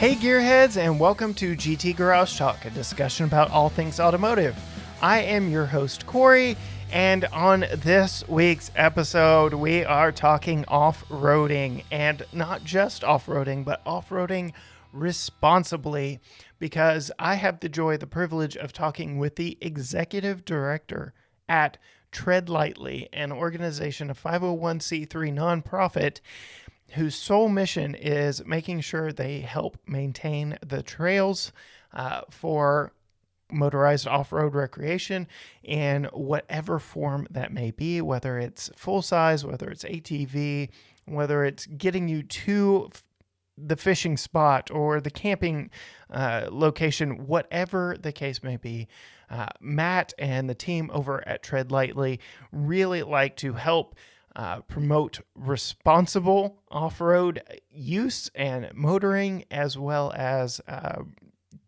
Hey Gearheads, and welcome to GT Garage Talk, a discussion about all things automotive. I am your host, Cory, and on this week's episode, we are talking off-roading, and not just off-roading, but off-roading responsibly, because I have the privilege of talking with the executive director at Tread Lightly, an organization, a 501c3 nonprofit, whose sole mission is making sure they help maintain the trails for motorized off-road recreation in whatever form that may be, whether it's full size, whether it's ATV, whether it's getting you to the fishing spot or the camping location, whatever the case may be. Matt and the team over at Tread Lightly really like to help promote responsible off-road use and motoring, as well as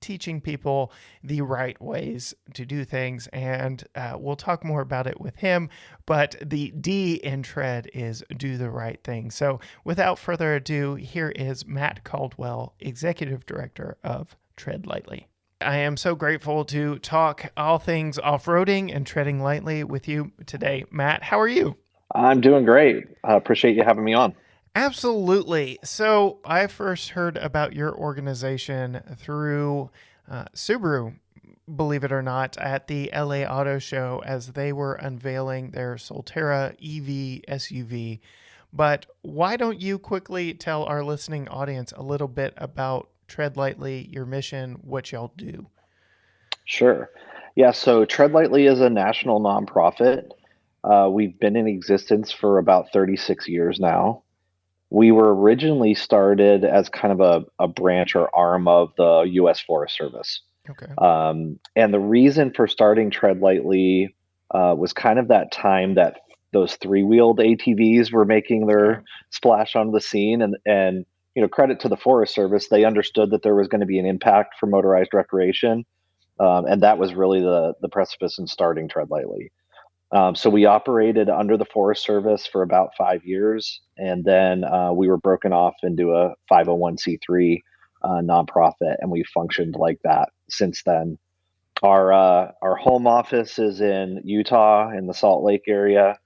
teaching people the right ways to do things. And we'll talk more about it with him, but the D in Tread is do the right thing. So without further ado, here is Matt Caldwell, Executive Director of Tread Lightly. I am so grateful to talk all things off-roading and treading lightly with you today. Matt, how are you? I'm doing great. I appreciate you having me on. Absolutely. So I first heard about your organization through Subaru, believe it or not, at the LA Auto Show as they were unveiling their Solterra EV SUV. But why don't you quickly tell our listening audience a little bit about Tread Lightly, your mission, what y'all do? Sure. Yeah, so Tread Lightly is a national nonprofit. We've been in existence for about 36 years now. We were originally started as kind of a branch or arm of the U.S. Forest Service. Okay. And the reason for starting Tread Lightly was kind of that time that those three-wheeled ATVs were making Yeah. their splash onto the scene. And credit to the Forest Service, they understood that there was going to be an impact for motorized recreation. And that was really the precipice in starting Tread Lightly. So we operated under the Forest Service for about 5 years, and then we were broken off into a 501c3 nonprofit, and we functioned like that since then. Our home office is in Utah, in the Salt Lake area,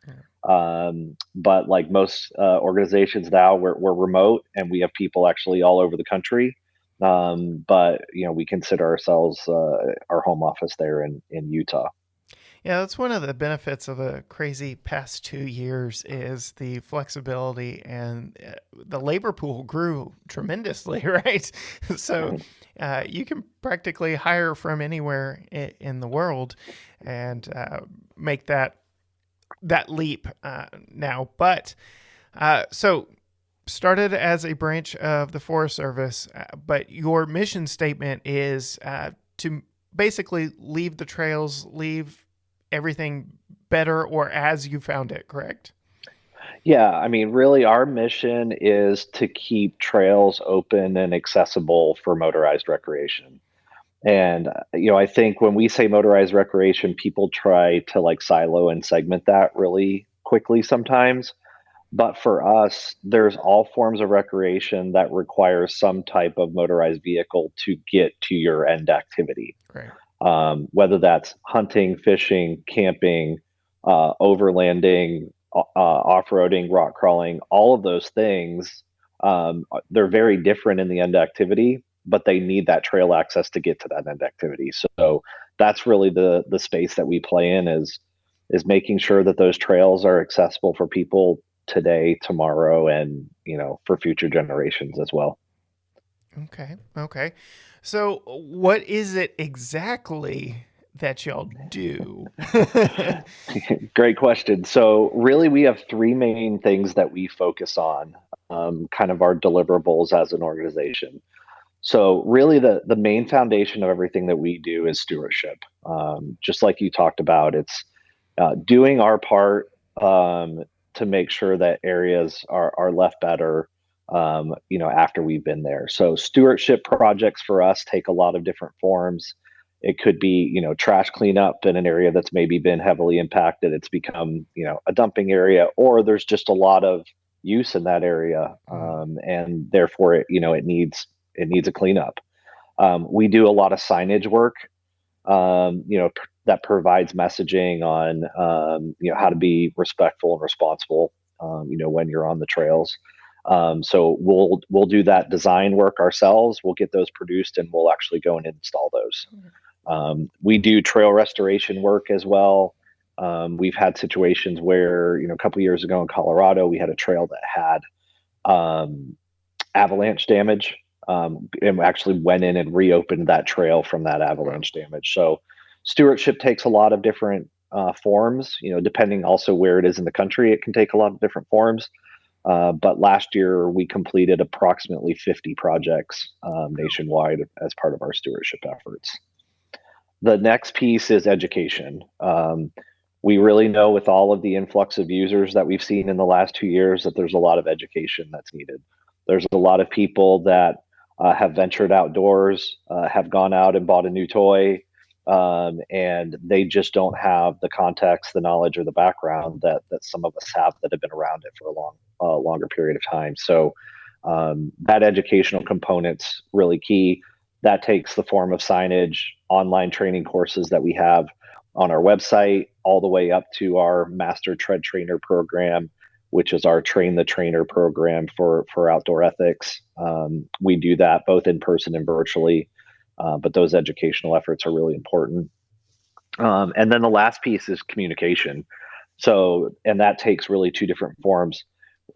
but like most organizations now, we're remote, and we have people actually all over the country. But we consider ourselves our home office there in Utah. Yeah, that's one of the benefits of a crazy past 2 years is the flexibility, and the labor pool grew tremendously, right? So you can practically hire from anywhere in the world and make that leap now. But so started as a branch of the Forest Service, but your mission statement is to basically leave the trails, leave everything better or as you found it, correct? Yeah, I mean, really, our mission is to keep trails open and accessible for motorized recreation. And, I think when we say motorized recreation, people try to like silo and segment that really quickly sometimes. But for us, there's all forms of recreation that requires some type of motorized vehicle to get to your end activity. Right. Whether that's hunting, fishing, camping, overlanding, off-roading, rock crawling, all of those things, they're very different in the end activity, but they need that trail access to get to that end activity. So that's really the space that we play in is making sure that those trails are accessible for people today, tomorrow, and for future generations as well. Okay. Okay. So, what is it exactly that y'all do? Great question. So, really, we have three main things that we focus on, kind of our deliverables as an organization. So, really, the main foundation of everything that we do is stewardship. Just like you talked about, it's doing our part to make sure that areas are left better, after we've been there. So, stewardship projects for us take a lot of different forms. It could be, trash cleanup in an area that's maybe been heavily impacted. It's become, a dumping area, or there's just a lot of use in that area, and therefore it needs it needs a cleanup. We do a lot of signage work, that provides messaging on, how to be respectful and responsible, when you're on the trails. So we'll do that design work ourselves. We'll get those produced and we'll actually go and install those. We do trail restoration work as well. We've had situations where, a couple years ago in Colorado, we had a trail that had avalanche damage, and actually went in and reopened that trail from that avalanche damage. So stewardship takes a lot of different forms, depending also where it is in the country, it can take a lot of different forms. But last year we completed approximately 50 projects nationwide as part of our stewardship efforts. The next piece is education. We really know with all of the influx of users that we've seen in the last 2 years that there's a lot of education that's needed. There's a lot of people that have ventured outdoors, have gone out and bought a new toy, and they just don't have the context, the knowledge, or the background that some of us have that have been around it for a longer period of time. So that educational component's really key. That takes the form of signage, online training courses that we have on our website, all the way up to our Master Tread Trainer program, which is our Train the Trainer program for outdoor ethics. We do that both in person and virtually, but those educational efforts are really important. And then the last piece is communication. And that takes really two different forms.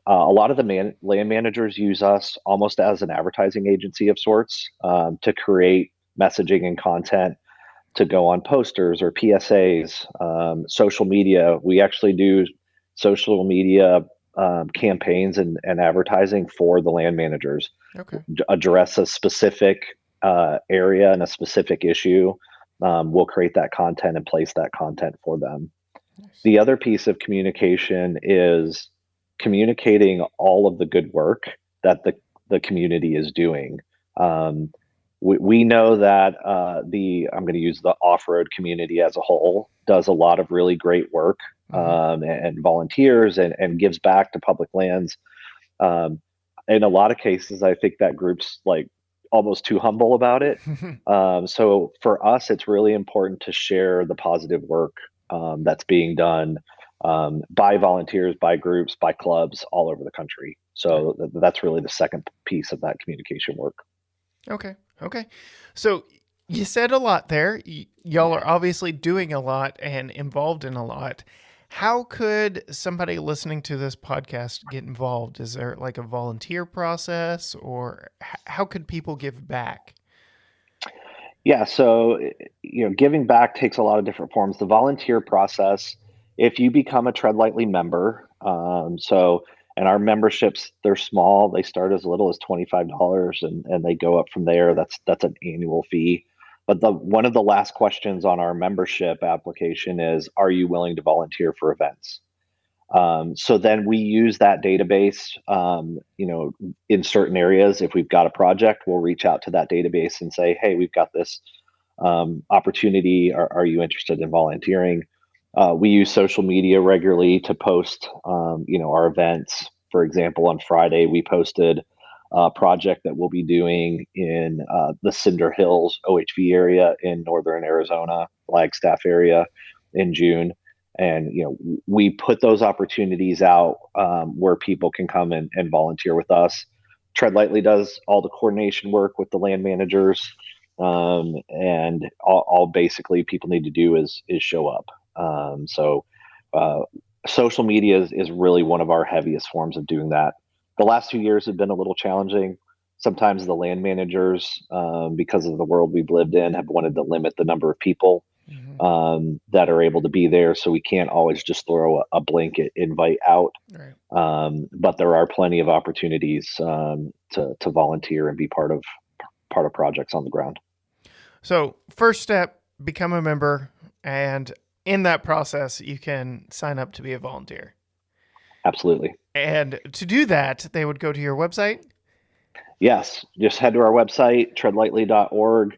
A lot of the land managers use us almost as an advertising agency of sorts, to create messaging and content to go on posters or PSAs, social media. We actually do social media campaigns and advertising for the land managers. Okay. Address a specific area and a specific issue. We'll create that content and place that content for them. Nice. The other piece of communication is communicating all of the good work that the community is doing. We know that I'm going to use the off-road community as a whole, does a lot of really great work, and volunteers and gives back to public lands. In a lot of cases, I think that group's like almost too humble about it. So for us, it's really important to share the positive work that's being done by volunteers, by groups, by clubs all over the country. So that's really the second piece of that communication work. Okay. So you said a lot there. Y'all are obviously doing a lot and involved in a lot. How could somebody listening to this podcast get involved? Is there like a volunteer process, or how could people give back? Yeah, so giving back takes a lot of different forms. The volunteer process, if you become a Tread Lightly member, and our memberships, they're small. They start as little as $25 and they go up from there. That's an annual fee. But one of the last questions on our membership application is, are you willing to volunteer for events? So then we use that database, in certain areas. If we've got a project, we'll reach out to that database and say, hey, we've got this opportunity. Are you interested in volunteering? We use social media regularly to post, our events. For example, on Friday, we posted a project that we'll be doing in the Cinder Hills OHV area in northern Arizona, Flagstaff area in June. And, we put those opportunities out where people can come and volunteer with us. Tread Lightly does all the coordination work with the land managers. And all basically people need to do is show up. Social media is really one of our heaviest forms of doing that. The last 2 years have been a little challenging. Sometimes the land managers, because of the world we've lived in, have wanted to limit the number of people that are able to be there. So we can't always just throw a blanket invite out. Right. But there are plenty of opportunities to volunteer and be part of projects on the ground. So first step, become a member, and in that process, you can sign up to be a volunteer. Absolutely. And to do that, they would go to your website? Yes. Just head to our website, treadlightly.org.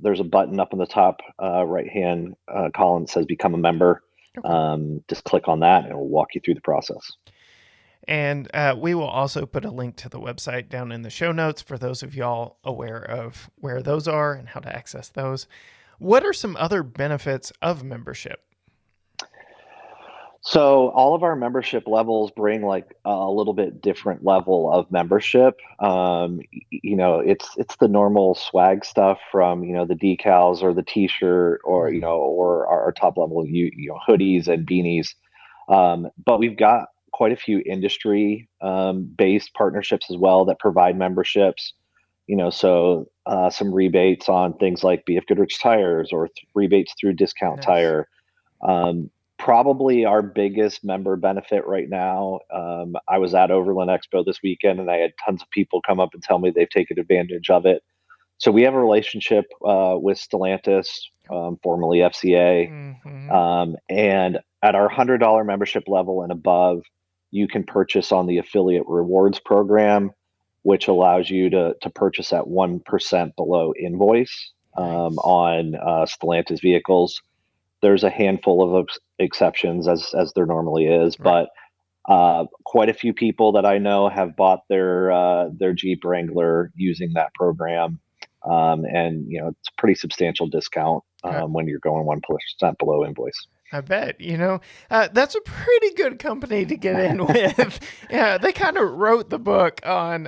There's a button up in the top right-hand column that says Become a Member. Okay. Just click on that and it will walk you through the process. And we will also put a link to the website down in the show notes for those of y'all aware of where those are and how to access those. What are some other benefits of membership? So all of our membership levels bring like a little bit different level of membership. It's the normal swag stuff from the decals or the T-shirt or Right. or our top level hoodies and beanies. But we've got quite a few industry based partnerships as well that provide memberships. Some rebates on things like BF Goodrich tires or rebates through Discount Nice. Tire. Um, Probably our biggest member benefit right now. I was at Overland Expo this weekend and I had tons of people come up and tell me they've taken advantage of it. So we have a relationship with Stellantis, formerly FCA. Mm-hmm. And at our $100 membership level and above, you can purchase on the affiliate rewards program, which allows you to purchase at 1% below invoice Nice. on Stellantis vehicles. There's a handful of exceptions, as there normally is, Right. but quite a few people that I know have bought their Jeep Wrangler using that program, and it's a pretty substantial discount Uh, when you're going 1% below invoice. I bet, that's a pretty good company to get in with. Yeah, they kind of wrote the book on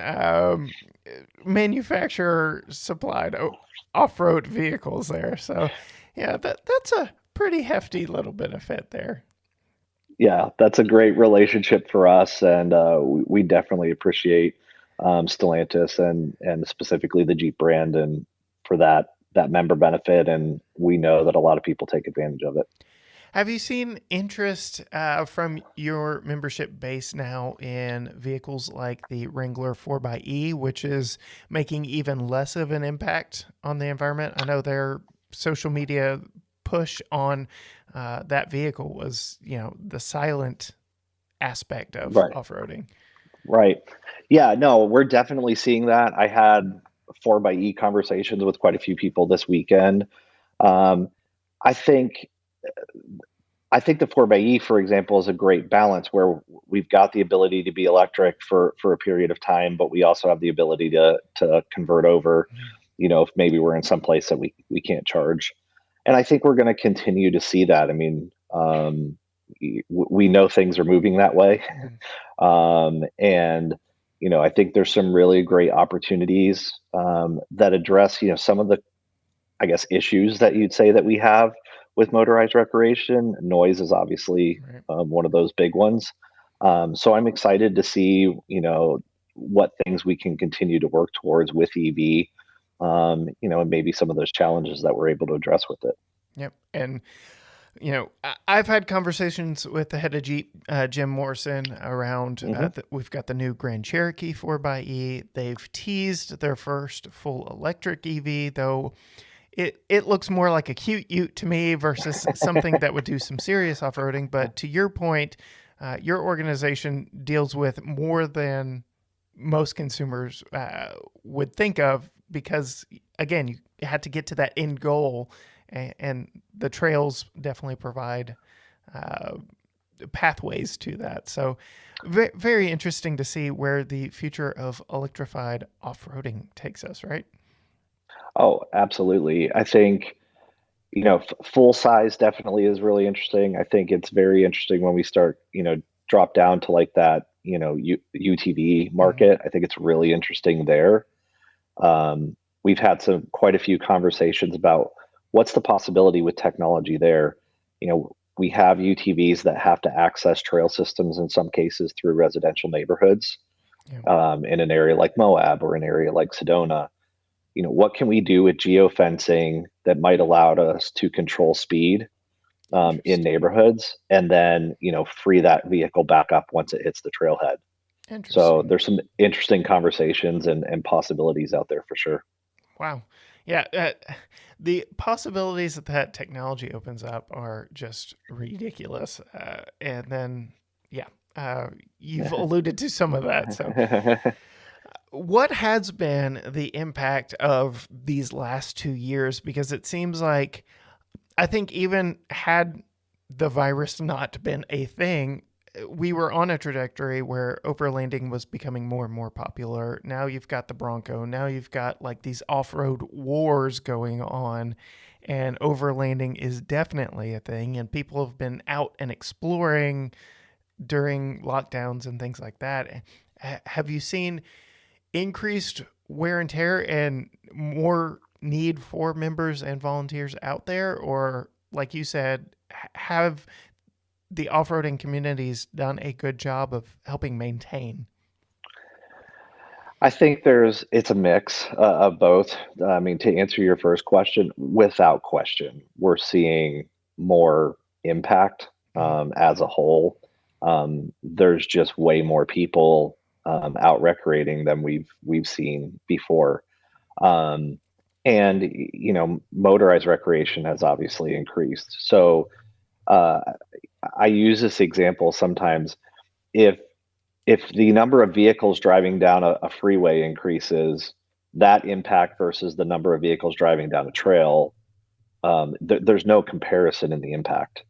manufacturer supplied off-road vehicles there. So, yeah, that's a pretty hefty little benefit there. Yeah, that's a great relationship for us, and we definitely appreciate Stellantis and specifically the Jeep brand and for that member benefit. And we know that a lot of people take advantage of it. Have you seen interest from your membership base now in vehicles like the Wrangler 4xe, which is making even less of an impact on the environment? I know their social media push on that vehicle was, the silent aspect of Right. off-roading. Right. Yeah, no, we're definitely seeing that. I had 4xe conversations with quite a few people this weekend. Um, I think I think the 4xe, for example, is a great balance where we've got the ability to be electric for a period of time, but we also have the ability to convert over, if maybe we're in some place that we can't charge. And I think we're going to continue to see that. I mean, we know things are moving that way. Mhm. And I think there's some really great opportunities that address some of the, I guess, issues that you'd say that we have with motorized recreation. Noise is obviously Right. one of those big ones. So I'm excited to see what things we can continue to work towards with EV. And maybe some of those challenges that we're able to address with it. Yep. And I've had conversations with the head of Jeep, Jim Morrison, around. Hmm. We've got the new Grand Cherokee 4xe. They've teased their first full electric EV, though it looks more like a cute ute to me versus something that would do some serious off roading. But to your point, your organization deals with more than most consumers would think of because, again, you had to get to that end goal, and the trails definitely provide uh, pathways to that. So, very interesting to see where the future of electrified off-roading takes us, right? Oh, absolutely. I think full size definitely is really interesting. I think it's very interesting when we start drop down to like that UTV Mhm. market. I think it's really interesting there. We've had quite a few conversations about what's the possibility with technology there. We have UTVs that have to access trail systems in some cases through residential neighborhoods, Yeah. in an area like Moab or an area like Sedona. What can we do with geofencing that might allow us to control speed in Interesting. neighborhoods and then free that vehicle back up once it hits the trailhead. So Interesting. there's some interesting conversations and possibilities out there for sure. Wow. Yeah. The possibilities that technology opens up are just ridiculous. And then, yeah, you've alluded to some of that. So, what has been the impact of these last 2 years? Because it seems like, I think, even had the virus not been a thing, we were on a trajectory where overlanding was becoming more and more popular. Now you've got the Bronco. Now you've got like these off-road wars going on, and overlanding is definitely a thing. And people have been out and exploring during lockdowns and things like that. Have you seen increased wear and tear and more need for members and volunteers out there, or like you said, have the off-roading communities done a good job of helping maintain? I think it's a mix of both. I mean, to answer your first question, without question, we're seeing more impact Mhm. as a whole. There's just way more people out recreating than we've seen before. Um, and motorized recreation has obviously increased. So uh, I use this example sometimes. If if the number of vehicles driving down a freeway increases, that impact versus the number of vehicles driving down a trail, there's no comparison in the impact.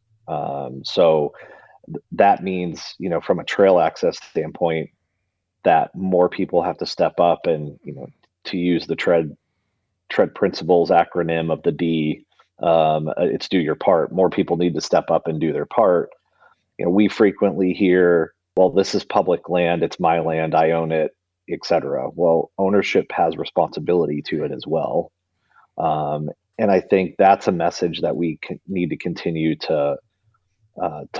So that means, from a trail access standpoint, that more people have to step up and, to use the tread principles acronym of the D, it's do your part. More people need to step up and do their part. We frequently hear, well, this is public land, it's my land, I own it, etc. Well, ownership has responsibility to it as well. Um, and I think that's a message that we need to continue to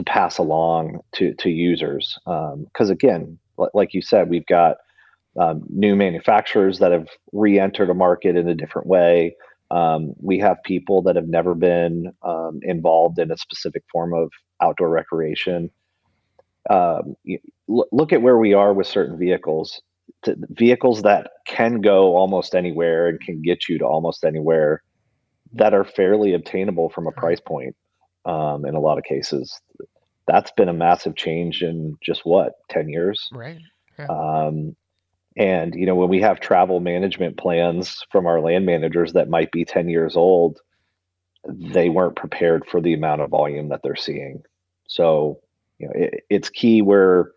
pass along to users. Because again, like you said, we've got new manufacturers that have re-entered a market in a different way. We have people that have never been involved in a specific form of outdoor recreation. Look at where we are with certain vehicles. Vehicles that can go almost anywhere and can get you to almost anywhere, that are fairly obtainable from a Right. price point. In a lot of cases, that's been a massive change in just what, 10 years. Right. Yeah. Um, and when we have travel management plans from our land managers that might be 10 years old, they weren't prepared for the amount of volume that they're seeing. So, it's key where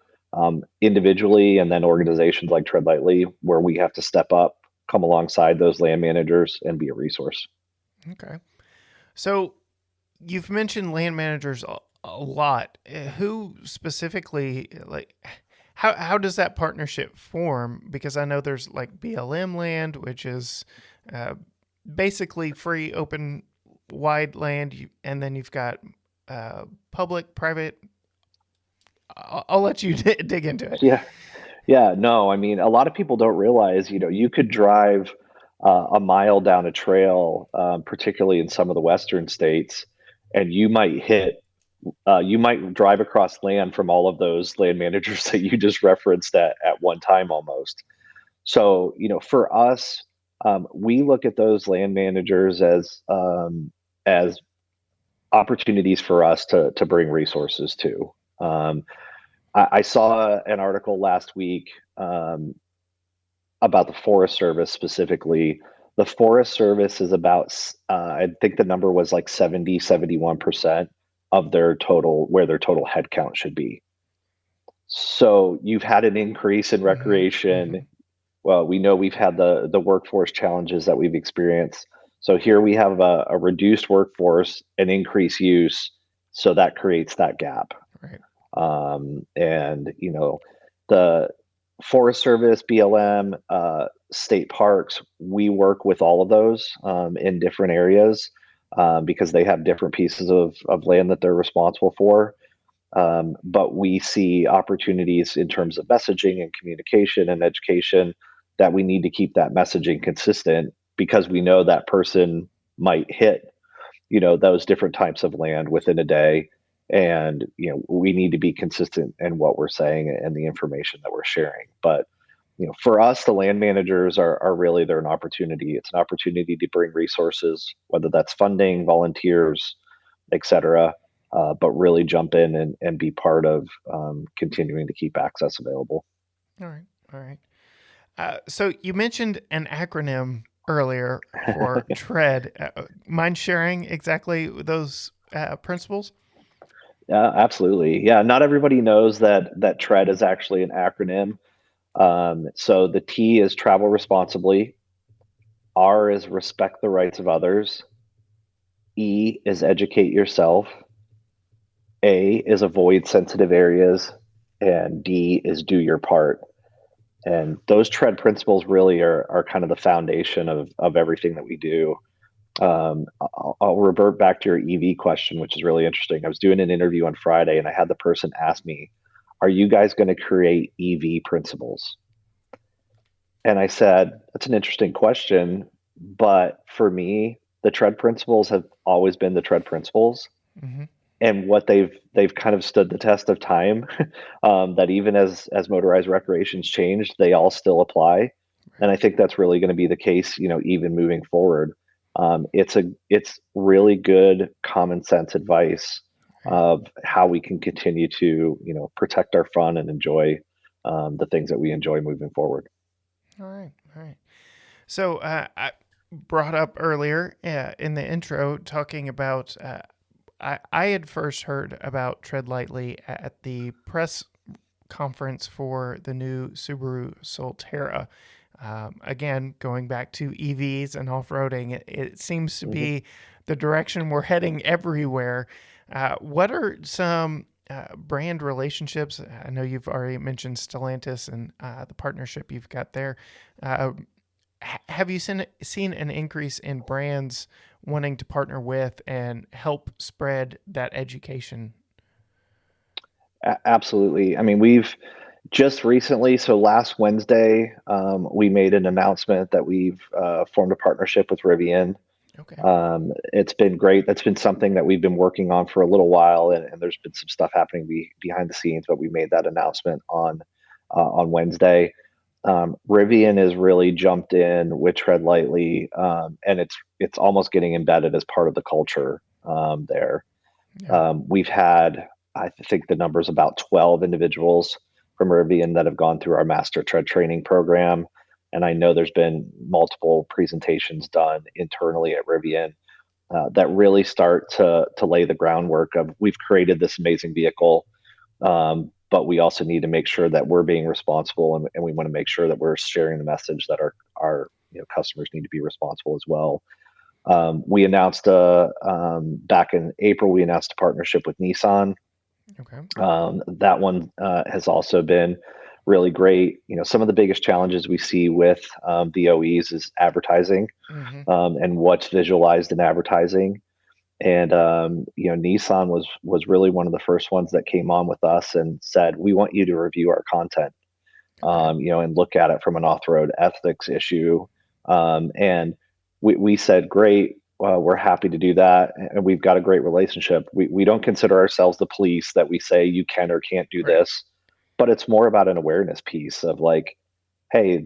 individually and then organizations like Tread Lightly, where we have to step up, come alongside those land managers and be a resource. Okay. So you've mentioned land managers a lot. Who specifically, like, how does that partnership form? Because I know there's like BLM land, which is uh, basically free, open, wide land, and then you've got public, private. I'll let you dig into it. Yeah. Yeah, no, I mean, a lot of people don't realize, you could drive a mile down a trail, particularly in some of the western states, and you might drive across land from all of those land managers that you just referenced at one time almost. So, for us, we look at those land managers as opportunities for us to bring resources to. I saw an article last week about the Forest Service specifically. The Forest Service is about, I think the number was like 71% of where their total headcount should be. So you've had an increase in Mm-hmm. recreation. Mm-hmm. Well, we know we've had the workforce challenges that we've experienced. So here we have a reduced workforce, an increased use. So that creates that gap. Right. And the Forest Service, BLM, state parks, we work with all of those in different areas because they have different pieces of land that they're responsible for. But we see opportunities in terms of messaging and communication and education that we need to keep that messaging consistent because we know that person might hit those different types of land within a day, and we need to be consistent in what we're saying and the information that we're sharing. But for us, the land managers are really, they're an opportunity. It's an opportunity to bring resources, whether that's funding, volunteers, etc., but really jump in and be part of continuing to keep access available. All right. All right. So you mentioned an acronym earlier for TREAD. Mind sharing exactly those principles? Absolutely. Yeah. Not everybody knows that TREAD is actually an acronym. So the T is travel responsibly. R is respect the rights of others. E is educate yourself. A is avoid sensitive areas. And D is do your part. And those TREAD principles really are kind of the foundation of everything that we do. I'll revert back to your EV question, which is really interesting. I was doing an interview on Friday and I had the person ask me, are you guys going to create EV principles? And I said, that's an interesting question. But for me, the TREAD principles have always been the TREAD principles. Hmm. And what they've kind of stood the test of time. That even as motorized recreations changed, they all still apply. And I think that's really going to be the case, even moving forward. It's really good common sense advice Right. of how we can continue to protect our fun and enjoy the things that we enjoy moving forward. All right. All right. So I brought up earlier in the intro talking about I had first heard about Tread Lightly at the press conference for the new Subaru Solterra. Again, going back to EVs and off roading, it seems to Mhm. be the direction we're heading everywhere. What are some brand relationships? I know you've already mentioned Stellantis and the partnership you've got there. Uh, have you seen an increase in brands wanting to partner with and help spread that education? Absolutely. I mean, we've just recently, so last Wednesday, we made an announcement that we've formed a partnership with Rivian. Okay. It's been great. That's been something that we've been working on for a little while, and there's been some stuff happening behind the scenes, but we made that announcement on Wednesday. Rivian has really jumped in with Tread Lightly, and it's almost getting embedded as part of the culture there. Yeah. We've had, I think the number is about 12 individuals from Rivian that have gone through our master tread training program. And I know there's been multiple presentations done internally at Rivian that really start to lay the groundwork of we've created this amazing vehicle, but we also need to make sure that we're being responsible, and we want to make sure that we're sharing the message that our customers need to be responsible as well. We announced back in April, we announced a partnership with Nissan. Okay. That one has also been really great. Some of the biggest challenges we see with the OEs is advertising, Mm-hmm. and what's visualized in advertising. And Nissan was really one of the first ones that came on with us and said, "We want you to review our content, Okay. and look at it from an off-road ethics issue." And we said, "Great, we're happy to do that," and we've got a great relationship. We don't consider ourselves the police that we say you can or can't do Right. this, but it's more about an awareness piece of like, hey,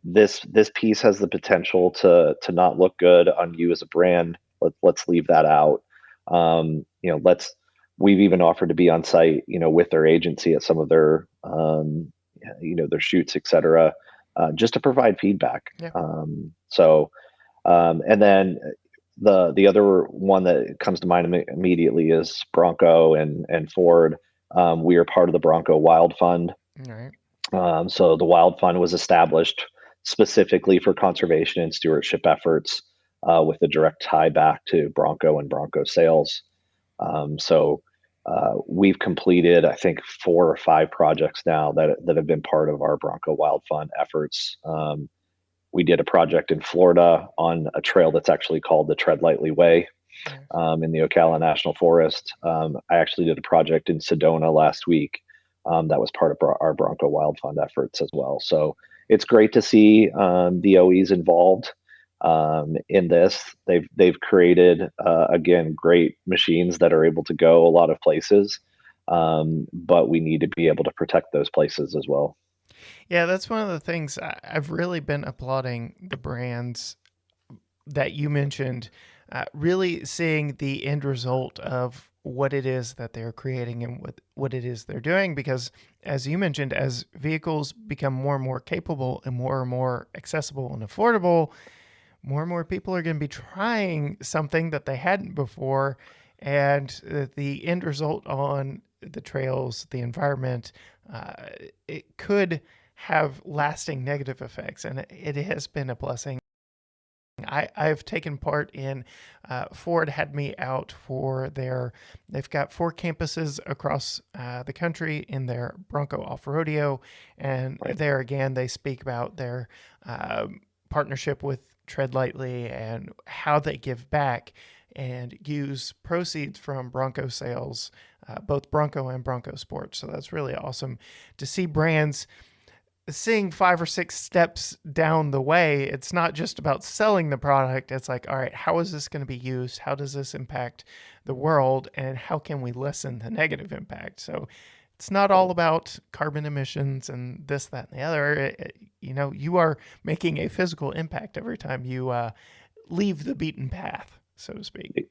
this piece has the potential to not look good on you as a brand. Let's leave that out. Let's. We've even offered to be on site, with their agency at some of their their shoots, etc., just to provide feedback. Yeah. And then the other one that comes to mind immediately is Bronco and Ford. We are part of the Bronco Wild Fund. All right. So the Wild Fund was established specifically for conservation and stewardship efforts, with a direct tie back to Bronco and Bronco sales. We've completed, I think, 4 or 5 projects now that have been part of our Bronco Wild Fund efforts. We did a project in Florida on a trail that's actually called the Tread Lightly Way, Nice. in the Ocala National Forest. I actually did a project in Sedona last week, that was part of our Bronco Wild Fund efforts as well. So it's great to see the OEs involved in this. They've created again great machines that are able to go a lot of places, but we need to be able to protect those places as well. Yeah, that's one of the things I've really been applauding the brands that you mentioned, really seeing the end result of what it is that they're creating and what it is they're doing. Because, as you mentioned, as vehicles become more and more capable and more accessible and affordable, more and more people are going to be trying something that they hadn't before. and the end result on the trails, the environment, uh, it could have lasting negative effects, and it has been a blessing. I've taken part in, Ford had me out for they've got 4 campuses across the country in their Bronco Off Rodeo. And Right. there again, they speak about their partnership with Tread Lightly and how they give back and use proceeds from Bronco sales, both Bronco and Bronco Sports. So that's really awesome to see brands seeing 5 or 6 steps down the way. It's not just about selling the product. It's like, all right, how is this going to be used? How does this impact the world? And how can we lessen the negative impact? So it's not all about carbon emissions and this, that, and the other. You are making a physical impact every time you leave the beaten path, so to speak.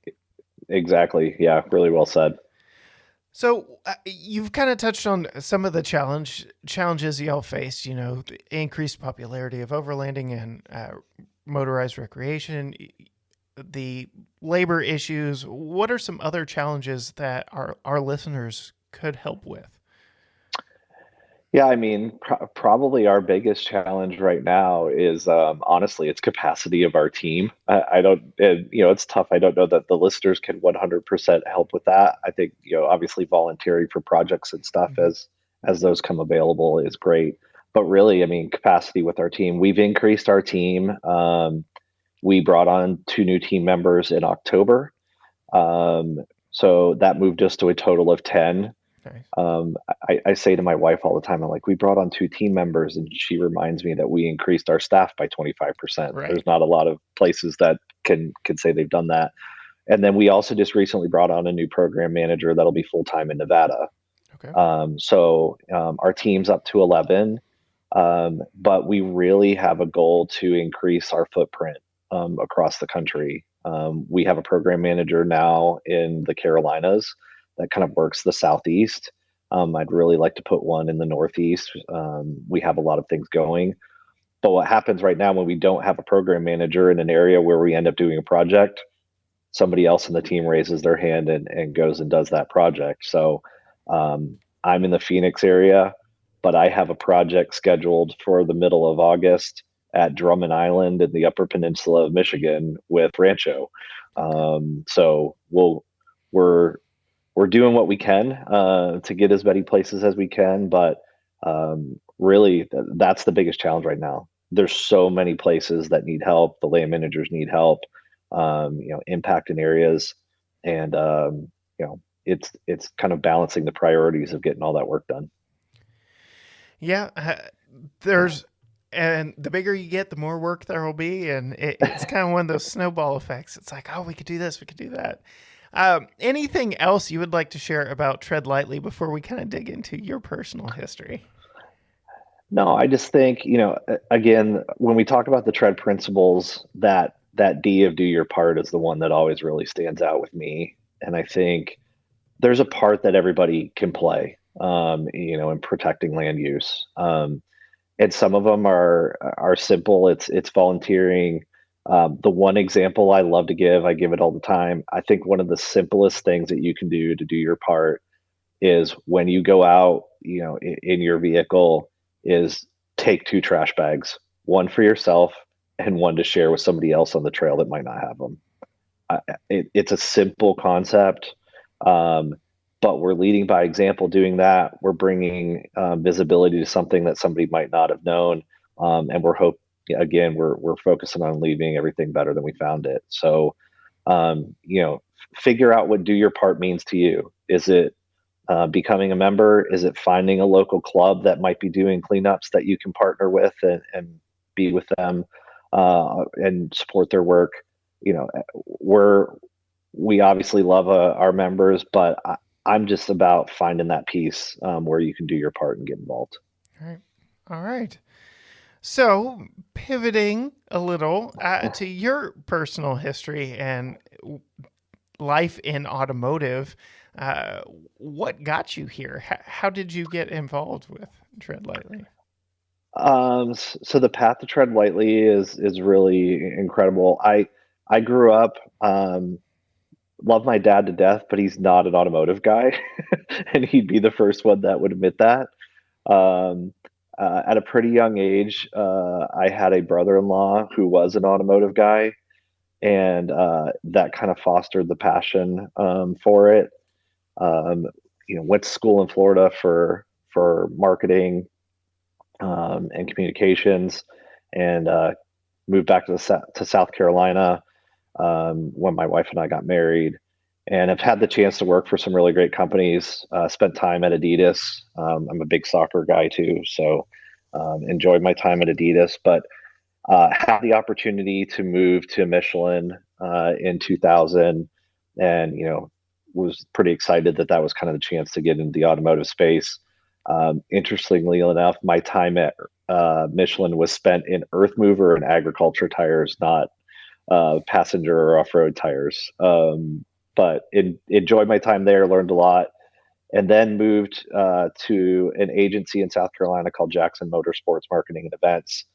Exactly. Yeah, really well said. So you've kind of touched on some of the challenges y'all faced. The increased popularity of overlanding and motorized recreation, the labor issues. What are some other challenges that our listeners could help with? Yeah, I mean, probably our biggest challenge right now is honestly, it's capacity of our team. I don't, and, it's tough. I don't know that the listeners can 100% help with that. I think, obviously volunteering for projects and stuff Mm-hmm. as those come available is great. But really, I mean, capacity with our team. We've increased our team. We brought on 2 new team members in October. Um, so that moved us to a total of 10. Nice. I say to my wife all the time, I'm like, we brought on 2 team members, and she reminds me that we increased our staff by 25%. Right. There's not a lot of places that can say they've done that. And then we also just recently brought on a new program manager that'll be full time in Nevada. Okay. Our team's up to 11, but we really have a goal to increase our footprint across the country. We have a program manager now in the Carolinas that kind of works the Southeast. I'd really like to put one in the Northeast. We have a lot of things going. But what happens right now when we don't have a program manager in an area where we end up doing a project, somebody else in the team raises their hand and goes and does that project. So I'm in the Phoenix area, but I have a project scheduled for the middle of August at Drummond Island in the Upper Peninsula of Michigan with Rancho. Okay. So we're we're doing what we can to get as many places as we can, but really that's the biggest challenge right now. There's so many places that need help. The land managers need help. Impacted areas, and it's kind of balancing the priorities of getting all that work done. Yeah. There's and the bigger you get, the more work there will be, and it's kind of one of those snowball effects. It's like, oh, we could do this, we could do that. Anything else you would like to share about Tread Lightly before we kind of dig into your personal history? No, I just think, again, when we talk about the tread principles, that D of do your part is the one that always really stands out with me. And I think there's a part that everybody can play, in protecting land use. And some of them are simple. It's volunteering. The one example I love to give, I give it all the time. I think one of the simplest things that you can do to do your part is when you go out, in your vehicle, is take 2 trash bags, one for yourself and one to share with somebody else on the trail that might not have them. It's a simple concept, um, but we're leading by example doing that. We're bringing visibility to something that somebody might not have known, and we're focusing on leaving everything better than we found it. So, figure out what do your part means to you. Is it becoming a member? Is it finding a local club that might be doing cleanups that you can partner with and be with them and support their work? We're we obviously love our members, but I'm just about finding that piece where you can do your part and get involved. All right. All right. So, pivoting a little to your personal history and life in automotive, uh, what got you here? How did you get involved with Tread Lightly? So the path to tread lightly is really incredible. I grew up love my dad to death, but he's not an automotive guy, and he'd be the first one that would admit that. Um, at a pretty young age, I had a brother-in-law who was an automotive guy, and that kind of fostered the passion for it. Um, went to school in Florida for marketing and communications, and moved back to to South Carolina when my wife and I got married, and have had the chance to work for some really great companies. Spent time at Adidas. I'm a big soccer guy too, so enjoyed my time at Adidas. But had the opportunity to move to Michelin in 2000, and was pretty excited that that was kind of the chance to get into the automotive space. Interestingly enough, my time at Michelin was spent in earth mover and agriculture tires, not passenger or off-road tires. But enjoyed my time there, learned a lot, and then moved to an agency in South Carolina called Jackson Motorsports Marketing and Events.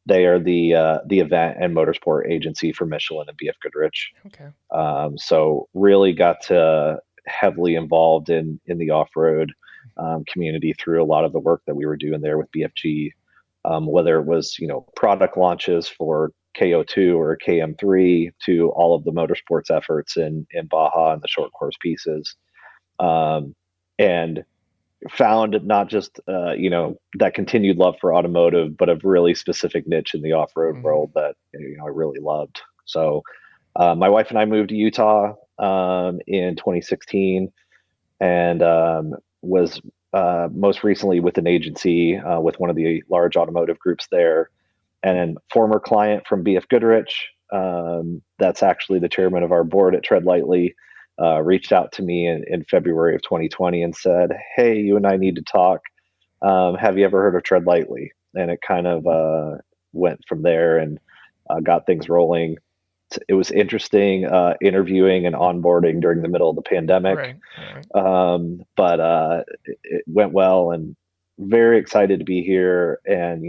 They are the event and motorsport agency for Michelin and BF Goodrich. Okay. So really got to heavily involved in the off-road community through a lot of the work that we were doing there with BFG, whether it was product launches for KO2 or KM3 to all of the motorsports efforts in Baja and the short course pieces, and found not just that continued love for automotive, but a really specific niche in the off-road world that I really loved. So my wife and I moved to Utah in 2016, and was most recently with an agency with one of the large automotive groups there, and a former client from BF Goodrich, that's actually the chairman of our board at Tread Lightly, reached out to me in February of 2020 and said, "Hey, you and I need to talk. Have you ever heard of Tread Lightly?" And it kind of went from there, and got things rolling. It was interesting interviewing and onboarding during the middle of the pandemic, Right. Right. but it went well, and very excited to be here. And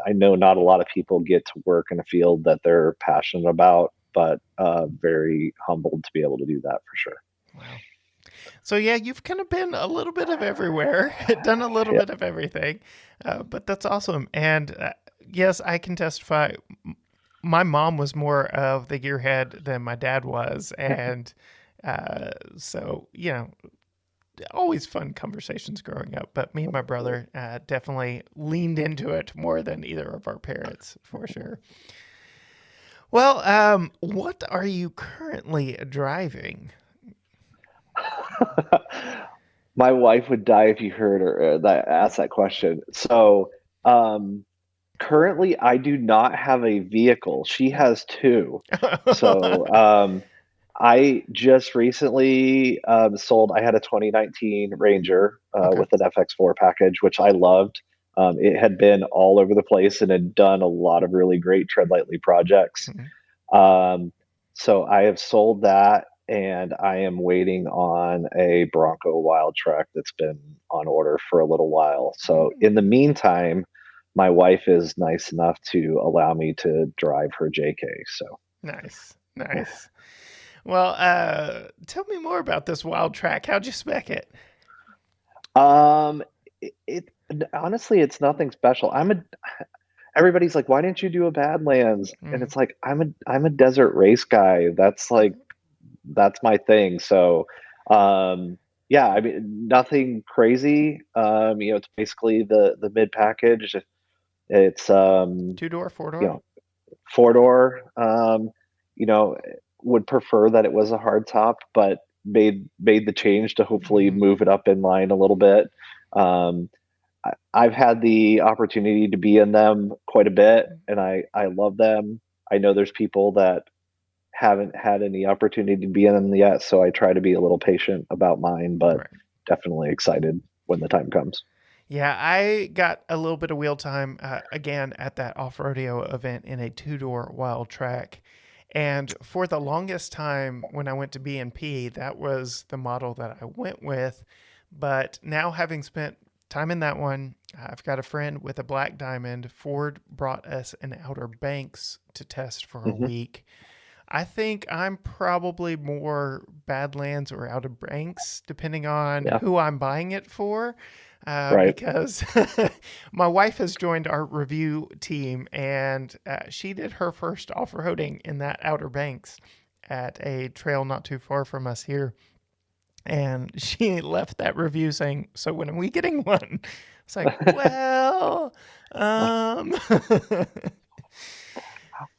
I know not a lot of people get to work in a field that they're passionate about, but very humbled to be able to do that for sure. Wow. So yeah, you've kind of been a little bit of everywhere, done a little Yeah. bit of everything, but that's awesome. And yes, I can testify. My mom was more of the gearhead than my dad was, and so always fun conversations growing up. But me and my brother definitely leaned into it more than either of our parents, for sure. Well, what are you currently driving? My wife would die if you heard her that ask that question. So um, currently, I do not have a vehicle. She has two. So I just recently sold. I had a 2019 Ranger Okay. with an FX4 package, which I loved. It had been all over the place and had done a lot of really great Tread Lightly projects. Mhm. Um, so I have sold that, and I am waiting on a Bronco Wildtrak that's been on order for a little while. So in the meantime, my wife is nice enough to allow me to drive her JK. So Nice, nice. Well, tell me more about this wild track. How'd you spec it? um, it honestly, it's nothing special. Everybody's like, why didn't you do a Badlands? And Mm, it's like, I'm a desert race guy. That's my thing. So, yeah, I mean, nothing crazy. It's basically the mid package. It's two door, four you door. know, four door. You know, would prefer that it was a hard top, but made the change to hopefully Mm-hmm. move it up in line a little bit. Um, I've had the opportunity to be in them quite a bit, and I love them. I know there's people that haven't had any opportunity to be in them yet, so I try to be a little patient about mine, but Right. definitely excited when the time comes. Yeah, I got a little bit of wheel time again at that off rodeo event in a two door wild track. And for the longest time when I went to BNP, that was the model that I went with. But now, having spent time in that one, I've got a friend with a black diamond. Ford brought us an Outer Banks to test for a Hmm. week. I think I'm probably more Badlands or Outer Banks, depending on Yeah, who I'm buying it for. right. Because my wife has joined our review team, and she did her first off roading in that Outer Banks at a trail not too far from us here. And she left that review saying, "So when are we getting one?" It's like, well, um,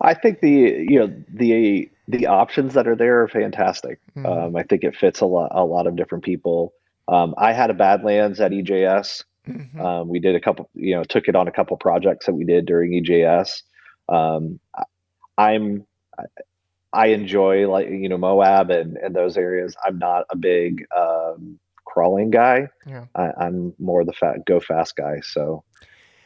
I think the options that are there are fantastic. mm, I think it fits a lot of different people. I had a Badlands at EJS. mhm, We did a couple, took it on a couple projects that we did during EJS. Um, I'm I enjoy, like, Moab and those areas. I'm not a big crawling guy. yeah. I'm more the go fast guy. So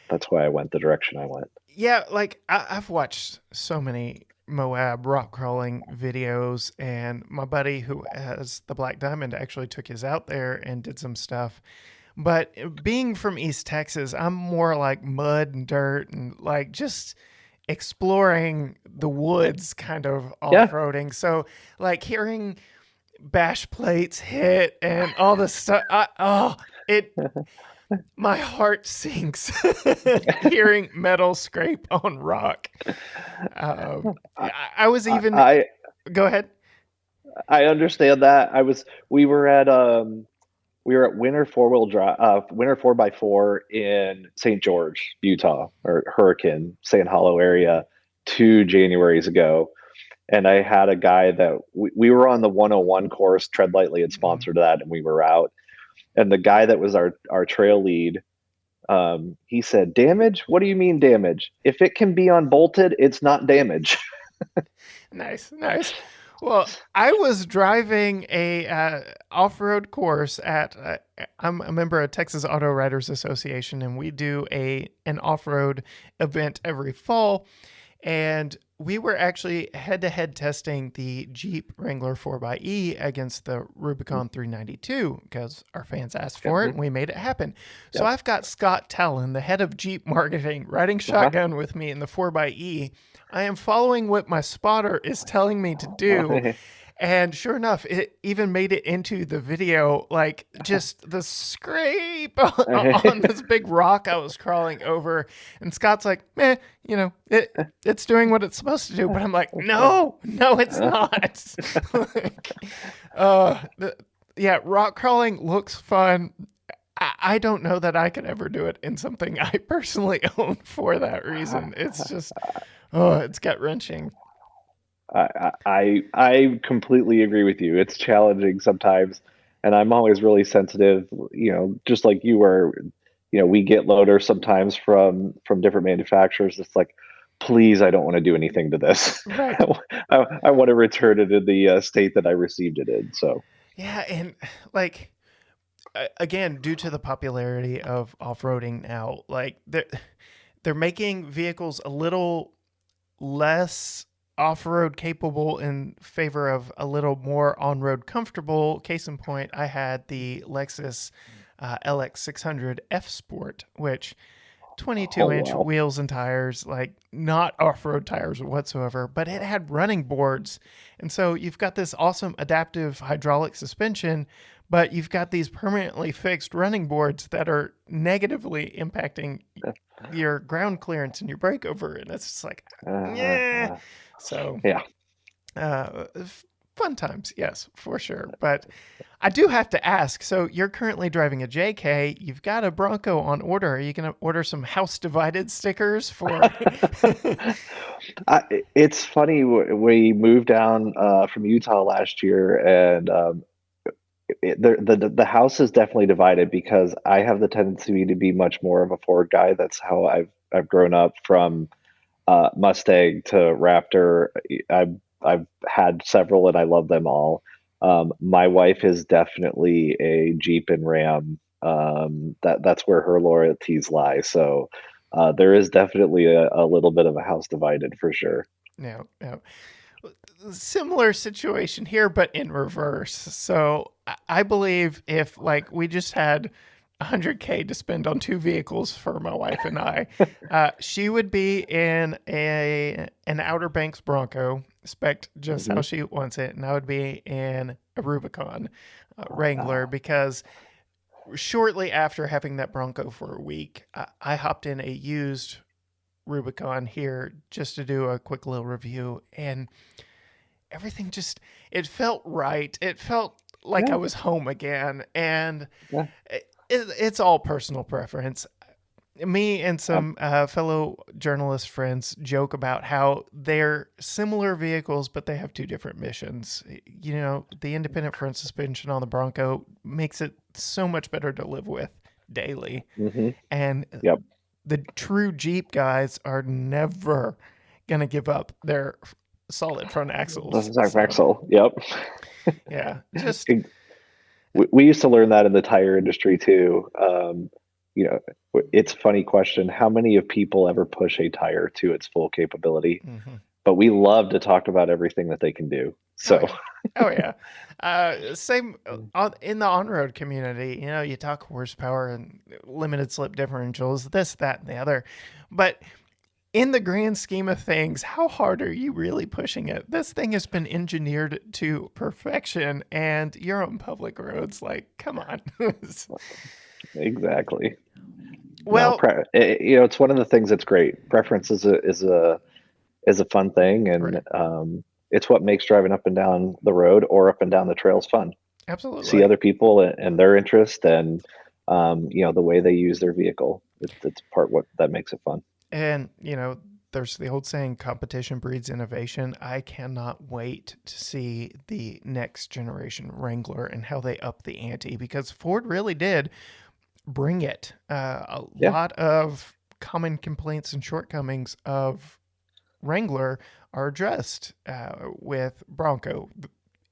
that's why I went the direction I went. Yeah, like I've watched so many Moab rock crawling videos, and my buddy who has the Black Diamond actually took his out there and did some stuff. But being from East Texas, I'm more like mud and dirt and like just exploring the woods kind of off Yeah. roading. So, like hearing bash plates hit and all this stuff, it my heart sinks hearing metal scrape on rock. I, I was even I go ahead. I understand that. We were at Winter Winter 4x4 in St. George, Utah, or Hurricane, Sand Hollow area, 2 Januaries ago. And I had a guy that we were on the 101 course. Tread Lightly had Mhm. sponsored that, and we were out. And the guy that was our trail lead, he said, "Damage? What do you mean damage? If it can be unbolted, it's not damage." Nice, nice. Well, I was driving a off-road course at. I'm a member of Texas Auto Writers Association, and we do an off-road event every fall. And we were actually head-to-head testing the Jeep Wrangler 4xe against the Rubicon 392 because our fans asked for it, Mhm. and we made it happen. So Yep. I've got Scott Talon, the head of Jeep marketing, riding Uh-huh. shotgun with me in the 4xe. I am following what my spotter is telling me to do. And sure enough, it even made it into the video, like just the scrape on this big rock I was crawling over. And Scott's like, "Man, it's doing what it's supposed to do." But I'm like, "No, no, it's not." Like, yeah, rock crawling looks fun. I don't know that I could ever do it in something I personally own for that reason. It's just, it's gut wrenching. I completely agree with you. It's challenging sometimes, and I'm always really sensitive. Just like you were. We get loaders sometimes from different manufacturers. It's like, please, I don't want to do anything to this. Right. I want to return it in the state that I received it in. So Yeah, and like again, due to the popularity of off-roading now, like they're making vehicles a little less off-road capable in favor of a little more on-road comfortable. Case in point, I had the Lexus LX 600 F Sport, which oh 22-inch wow, wheels and tires, like not off-road tires whatsoever, but it had running boards. And so you've got this awesome adaptive hydraulic suspension, but you've got these permanently fixed running boards that are negatively impacting your ground clearance and your breakover. And it's just like, yeah. uh, So, yeah. uh, fun times, yes, for sure. But I do have to ask. So you're currently driving a JK. You've got a Bronco on order. Are you going to order some House Divided stickers for? It's funny. We moved down from Utah last year, and the house is definitely divided because I have the tendency to be much more of a Ford guy. That's how I've grown up, from Mustang to Raptor. I've had several and I love them all. My wife is definitely a Jeep and Ram. That's where her loyalties lie. So there is definitely a little bit of a house divided for sure. No, no. Similar situation here, but in reverse. So I believe if like we just had 100K to spend on two vehicles for my wife and I. She would be in an Outer Banks Bronco, spec just how Hmm. she wants it, and I would be in a Rubicon Wrangler because shortly after having that Bronco for a week, I hopped in a used Rubicon here just to do a quick little review, and everything just it felt right. It felt like I Yeah, was home again, and yeah, it's all personal preference. Me and ab- some fellow journalist friends joke about how they're similar vehicles, but they have two different missions. You know, the independent front suspension on the Bronco makes it so much better to live with daily. hmm And yep. the true Jeep guys are never going to give up their solid front This axles. is our So, Vexel. Yep. yeah, just We used to learn that in the tire industry too. It's a funny question. How many of people ever push a tire to its full capability? mhm. But we love to talk about everything that they can do. Oh So, yeah. Oh yeah. Same in the on-road community. You know, you talk horsepower and limited slip differentials, this, that, and the other. But in the grand scheme of things, how hard are you really pushing it? This thing has been engineered to perfection, and you're on public roads. Like, come on. exactly. No, Well, it's one of the things that's great. Preference is a fun thing, and right. it's what makes driving up and down the road or up and down the trails fun. See Absolutely. other people and their interest, and the way they use their vehicle. It's part what that makes it fun. And, you know, there's the old saying, competition breeds innovation. I cannot wait to see the next generation Wrangler and how they up the ante because Ford really did bring it. A Yeah, lot of common complaints and shortcomings of Wrangler are addressed with Bronco,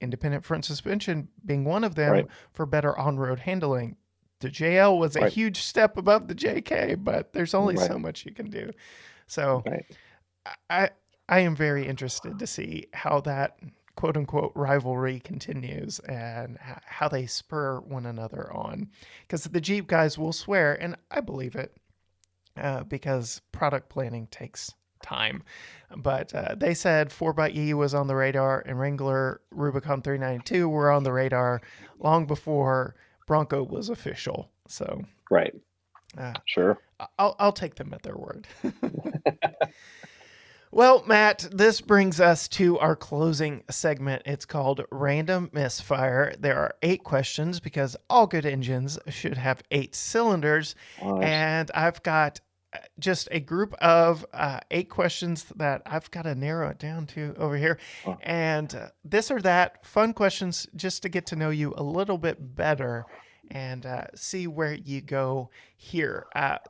independent front suspension being one of them right, for better on road handling. The JL was a right, huge step above the JK, but there's only right, so much you can do. So right. I I am very interested to see how that quote unquote rivalry continues and how they spur one another on. Because the Jeep guys will swear, and I believe it, because product planning takes time. But they said 4xe was on the radar and Wrangler Rubicon 392 were on the radar long before Bronco was official. So Right. uh, Sure. I'll take them at their word. Well, Matt, this brings us to our closing segment. It's called Random Misfire. There are 8 questions because all good engines should have 8 cylinders. Nice. And I've got just a group of 8 questions that I've got to narrow it down to over here. Oh, And this or that, fun questions just to get to know you a little bit better and see where you go here.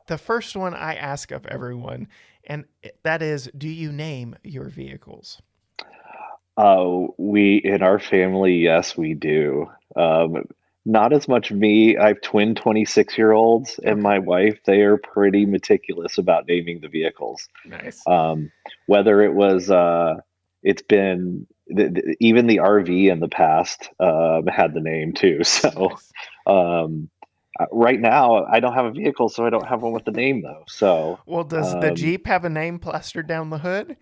The first one I ask of everyone, and that is, do you name your vehicles? we in our family, yes, we do. Not as much me. I have twin 26-year-olds, and Okay, my wife. They are pretty meticulous about naming the vehicles. nice. Um, whether it's been even the RV in the past had the name too. So Nice. um, right now, I don't have a vehicle, so I don't have one with the name though. So Well, does the um, Jeep have a name plastered down the hood?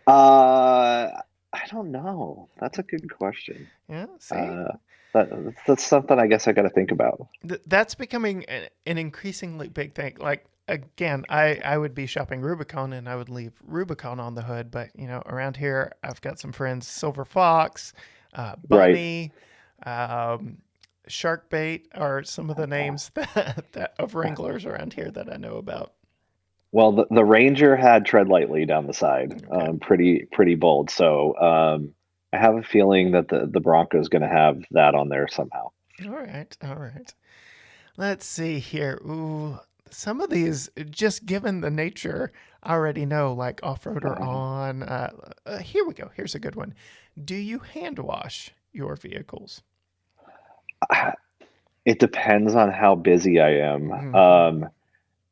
uh, I don't know. That's a good question. Yeah, see? Uh, that that's something I guess I got to think about. That's becoming an increasingly big thing. Like, again, I would be shopping Rubicon and I would leave Rubicon on the hood, but you know, around here I've got some friends, Silver Fox, Right. Bunny, um, Shark Bait are some of the names that of Wranglers around here that I know about. Well, the Ranger had tread lightly down the side, Okay. pretty bold. So I have a feeling that the Broncos going to have that on there somehow. All right. All right. Let's see here. Ooh, some of these, just given the nature, I already know, like off road or on. Here we go. Here's a good one. Do you hand wash your vehicles? It depends on how busy I am. Hmm.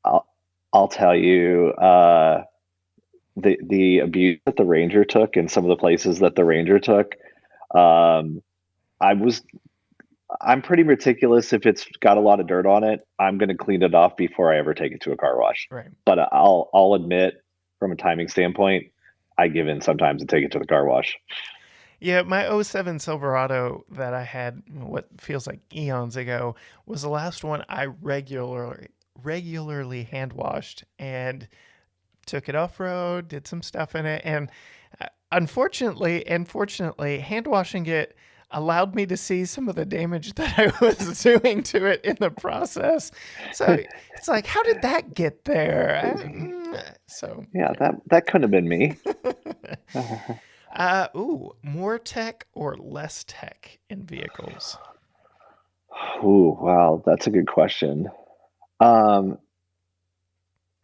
I'll I'll tell you the abuse that the Ranger took and some of the places that the Ranger took. Um, I was I'm pretty meticulous. If it's got a lot of dirt on it, I'm going to clean it off before I ever take it to a car wash. Right. But I'll admit, from a timing standpoint, I give in sometimes and take it to the car wash. Yeah, my '07 Silverado that I had what feels like eons ago was the last one I regularly hand washed and took it off road, did some stuff in it, and unfortunately and fortunately, hand washing it allowed me to see some of the damage that I was doing to it in the process. So it's like, how did that get there? So Yeah, that couldn't have been me. more tech or less tech in vehicles? Ooh, wow, that's a good question. Um,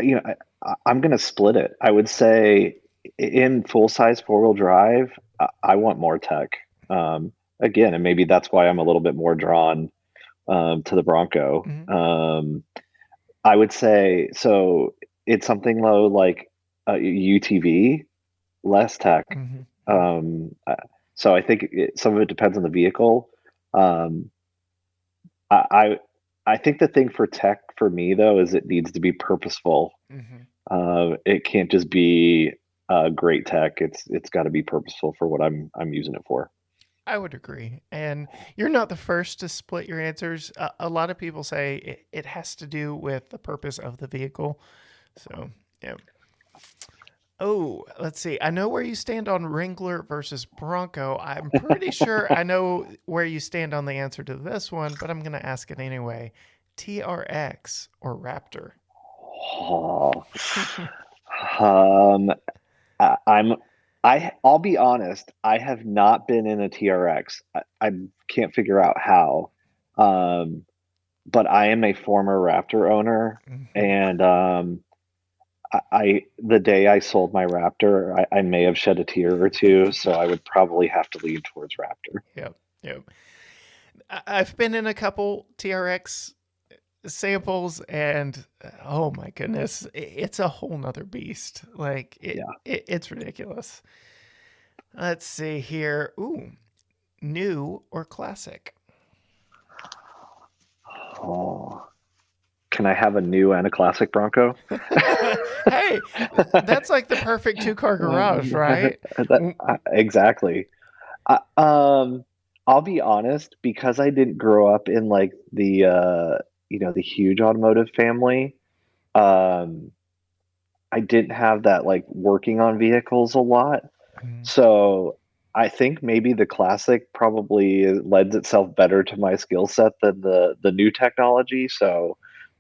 I'm going to split it. I would say in full size four wheel drive, I want more tech. Again, and maybe that's why I'm a little bit more drawn to the Bronco. Mm-hmm. I would say so. It's something low like UTV, less tech. Mm-hmm. Um, uh, so I think some of it depends on the vehicle. Um, I, I I think the thing for tech for me though is it needs to be purposeful. Mm-hmm. It can't just be great tech. It's got to be purposeful for what I'm using it for. I would agree. And you're not the first to split your answers. A lot of people say it has to do with the purpose of the vehicle. So, yeah. Oh, let's see. I know where you stand on Wrangler versus Bronco. I'm pretty sure I know where you stand on the answer to this one, but I'm going to ask it anyway. TRX or Raptor? Oh. Um, I'm I'll be honest, I have not been in a TRX. I can't figure out how. Um, but I am a former Raptor owner, Mm-hmm. and the day I sold my Raptor, I may have shed a tear or two, so I would probably have to lean towards Raptor. Yep. Yep. I've been in a couple TRX samples, and oh my goodness, it's a whole nother beast. Like Yeah. it's ridiculous. Let's see here. Ooh, new or classic? Oh, can I have a new and a classic Bronco? Hey, that's like the perfect two-car garage, right? Exactly. I, um, I'll be honest, because I didn't grow up in like the huge automotive family. Um, I didn't have that like working on vehicles a lot. Mhm. So I think maybe the classic probably lends itself better to my skill set than the new technology. So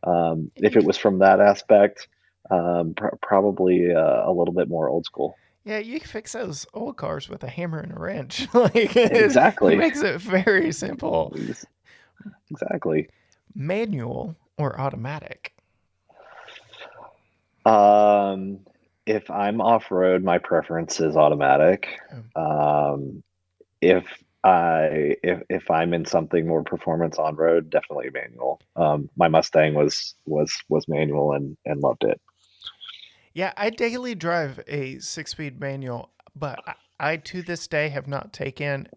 You if it c- was from that aspect, probably a little bit more old school. yeah, you can fix those old cars with a hammer and a wrench. Like it Exactly. makes it very simple. Exactly. Manual or automatic? Um, if I'm off road, my preference is automatic. Um, Um, if if I'm in something more performance on road, definitely manual. My Mustang was manual and loved it. Yeah, I daily drive a six-speed manual, but I to this day have not taken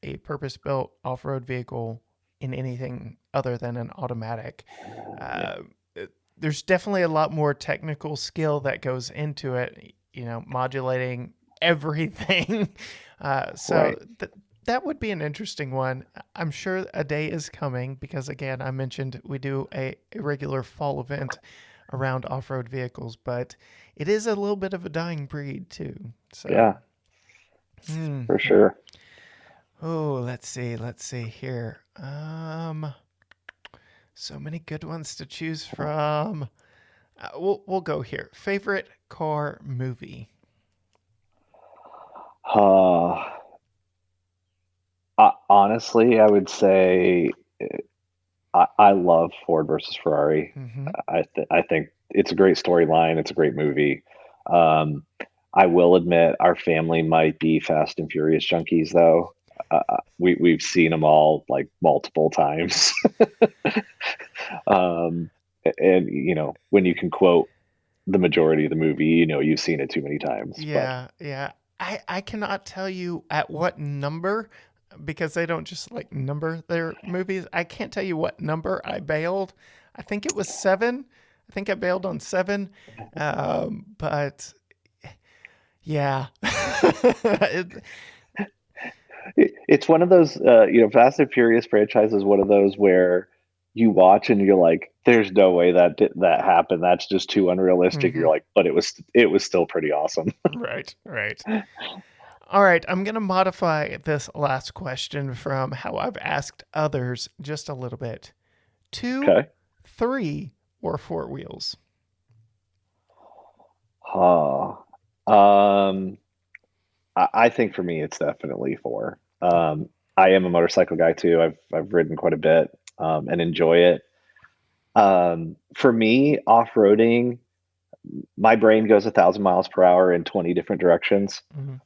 a purpose-built off-road vehicle in anything other than an automatic. Yeah, Uh, there's definitely a lot more technical skill that goes into it, modulating everything. So right. that would be an interesting one. I'm sure a day is coming because, again, I mentioned we do a regular fall event around off road vehicles, but it is a little bit of a dying breed, too. So, Yeah, hmm. for sure. Oh, let's see here. So many good ones to choose from. We'll go here. Favorite car movie? Uh, Honestly, I would say I love Ford versus Ferrari. Mm-hmm. I think it's a great storyline. It's a great movie. Um, I will admit our family might be Fast and Furious junkies, though. We've seen them all like multiple times. um, and when you can quote the majority of the movie, you've seen it too many times. But Yeah, yeah. I cannot tell you at what number. because they don't just like number their movies. I can't tell you what number I bailed. I think it was 7. I think I bailed on 7. But yeah. It's one of those, Fast and Furious franchise is one of those where you watch and you're like, "There's no way that happened. That's just too unrealistic." You're Mhm. like, but it was still pretty awesome. Right, right. All right, I'm going to modify this last question from how I've asked others just a little bit. 2, Okay. 3, or 4 wheels? Uh, um, I think for me, it's definitely 4. I am a motorcycle guy too. I've ridden quite a bit and enjoy it. For me, off-roading, my brain goes 1,000 miles per hour in 20 different directions. Mhm.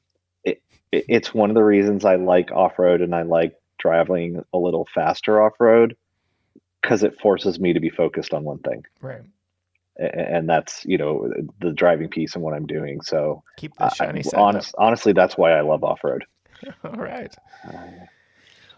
It's one of the reasons I like off-road and I like traveling a little faster off-road because it forces me to be focused on one thing. Right. And that's, the driving piece and what I'm doing. So Keep the I, shiny side up. honestly, that's why I love off-road. All right.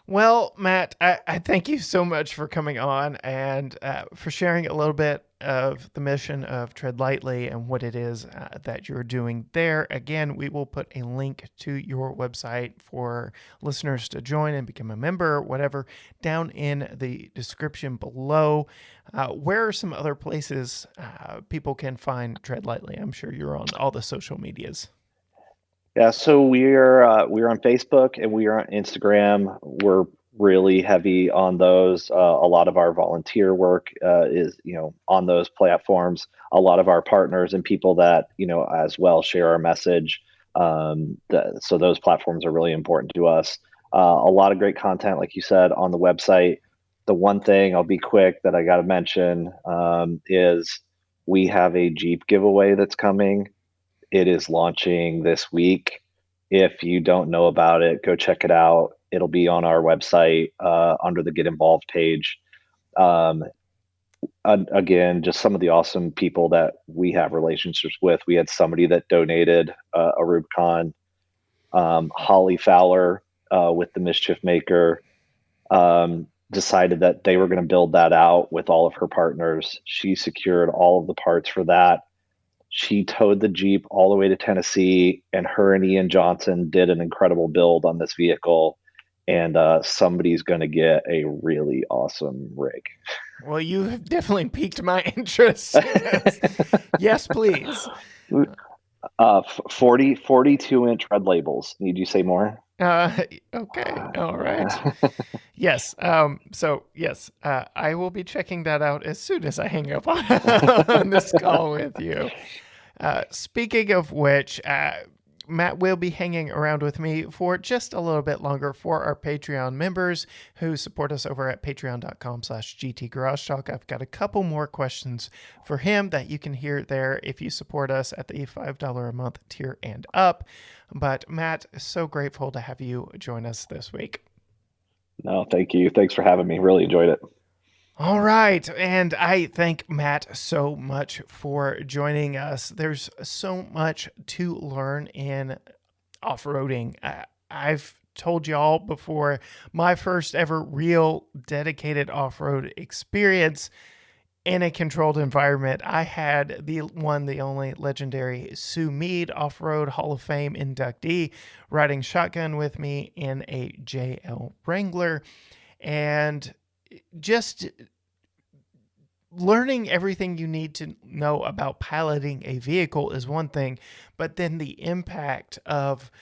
Well, Matt, I thank you so much for coming on and for sharing a little bit of the mission of Tread Lightly and what it is that you're doing there. Again, we will put a link to your website for listeners to join and become a member, whatever, down in the description below. Where are some other places people can find Tread Lightly? I'm sure you're on all the social medias. Yeah, so we're on Facebook and we are on Instagram. We're really heavy on those. A lot of our volunteer work is on those platforms. A lot of our partners and people that as well share our message. So those platforms are really important to us. A lot of great content, like you said, on the website. The one thing I'll be quick that I got to mention is we have a Jeep giveaway that's coming. It is launching this week. If you don't know about it, go check it out. It'll be on our website under the Get Involved page. Um, Again, just some of the awesome people that we have relationships with. We had somebody that donated a Rubicon. Holly Fowler with the Mischief Maker decided that they were going to build that out with all of her partners. She secured all of the parts for that. She towed the Jeep all the way to Tennessee, and her and Ian Johnson did an incredible build on this vehicle. And somebody's going to get a really awesome rig. Well, you have definitely piqued my interest. Yes, please. 42-inch red labels. Need you say more? Okay. All right. Yes. So yes, I will be checking that out as soon as I hang up on this call with you. Speaking of which, Matt will be hanging around with me for just a little bit longer for our Patreon members who support us over at patreon.com/GTGarageTalk. I've got a couple more questions for him that you can hear there if you support us at the $5 a month tier and up. But Matt, so grateful to have you join us this week. No, thank you. Thanks for having me. Really enjoyed it. All right. And I thank Matt so much for joining us. There's so much to learn in off-roading. I've told y'all before, my first ever real dedicated off-road experience in a controlled environment. I had the only legendary Sue Mead Off-Road Hall of Fame inductee riding shotgun with me in a JL Wrangler. And just learning everything you need to know about piloting a vehicle is one thing, but then the impact of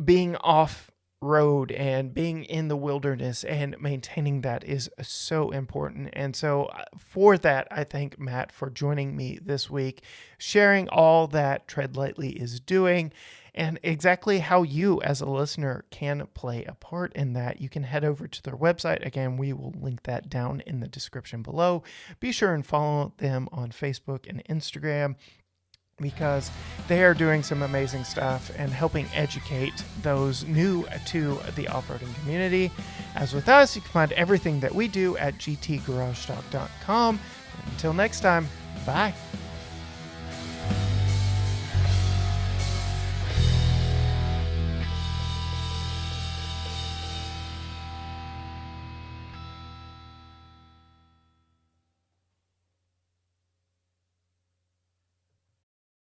being off road and being in the wilderness and maintaining that is so important. And so for that, I thank Matt for joining me this week, sharing all that Tread Lightly is doing and exactly how you as a listener can play a part in that. You can head over to their website. Again, we will link that down in the description below. Be sure and follow them on Facebook and Instagram, because they are doing some amazing stuff and helping educate those new to the off-roading community. As with us, you can find everything that we do at gtgaragetalk.com. Until next time, bye.